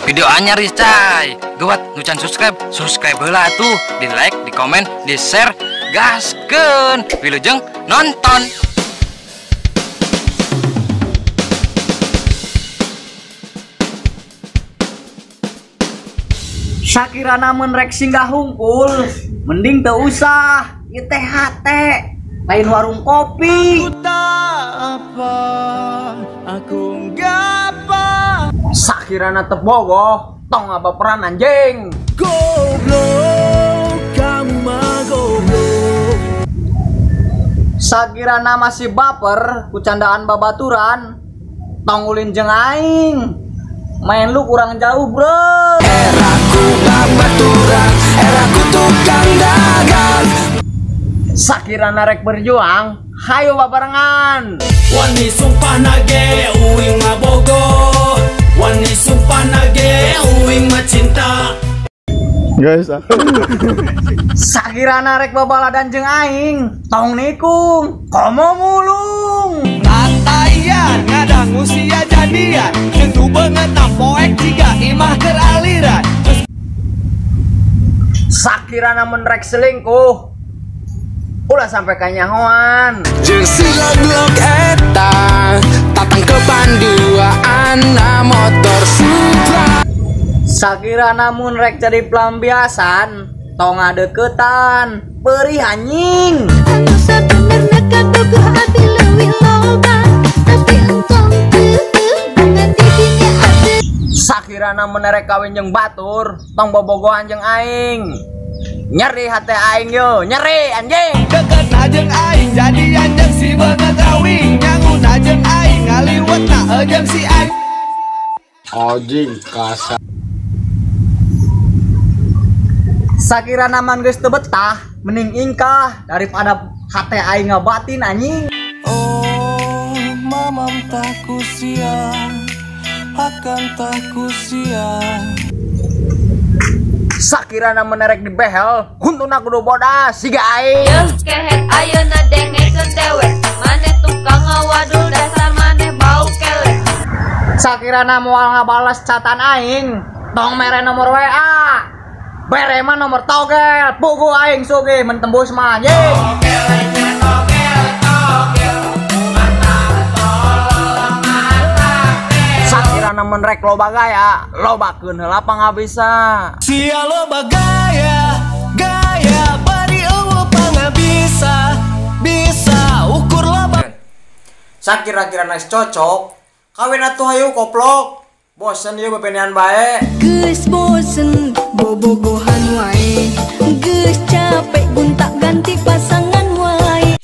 video anyar cai. Gawat nucan subscribe heula tuh, di like, di komen, di share, gaskeun. Wilujeng nonton. Sakirana mun rek singgah hungkul, mending teu usah ieu teh hate lain warung kopi. Apa aku ngapa Sakirana teu bogoh, tong apa peran anjing. goblok, kamu mah goblok. Sakirana masih baper ku candaan babaturan, tong ulin jeung aing. Main lu kurang jauh, bro. Eraku babaturan, eraku tukang dagang. Sakirana rek berjuang, hayo babarengan. Wani sumpah nage, uing mah bogoh. Wani sumpah nage, uing mah cinta. Guys, Sakirana rek babaladan jeung aing, tong nikung, komo mulung. Ngatayan, ngadang usia jadian. Tentu banget poek jika imah keraliran. Sakirana mun rek selingkuh, ulah sampai kanyahoan. Jeung sila blok eta, tatang ke panduaan motor Supra. Sakirana mun rek jadi pelambiasan, tong ngadeukeutan, beuri anjing. Anu sabenerna kabogoh abi leuwih loba, tapi engkong dengan didinya ade. Sakirana mun rek kawin jeung batur, tong bobogohan jeung aing. Nyeri hate aing yo, nyeri anjing. Deket najeng aing, jadian jeung si beungeut rawing. Nyangun najeng aing, ngaliwetna jeung si aing. anjing kasar. Sakirana man geus teu betah, mending ingkah daripada hate aing ngabatin anjing. Oh, mamam tak kusia, akan tak kusia. Sakirana menerek di behel, huntuna kudu bodas siga aing. Yeuh kehet ayeuna dengekeun dewek, maneh tukang ngawadul dasar maneh bau kelek. Sakirana moal ngabalas catan aing, tong mere nomor WA. Bere mah nomor togel, pugu aing sugih men tembus mah anjing. Sakirana men rek loba gaya, lobakeun heula pangabisa. Sia loba gaya, gaya bari eueuh pangabisa, bisa ukur loba. Sakira-kira nice cocok, kawin atuh hayu koplok. Bosen ieu bebenean bae. Geus bosen bobogohan wae, geus capek gonta-ganti pasangan wae.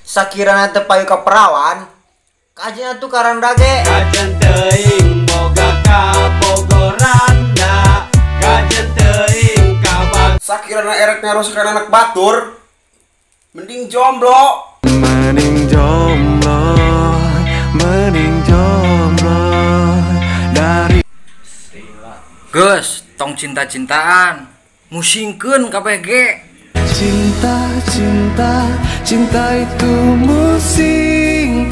Sakirana teu payu ka perawan, kajian atuh karang dage. Kajen teuing boga kabogorana, kajen teuing kabag. Sakirana erek ngaroskeun anak batur, mending jomblo. Mending jomblo dari Geus, tong cinta-cintaan, musingkeun KPG. cinta itu musingkeun.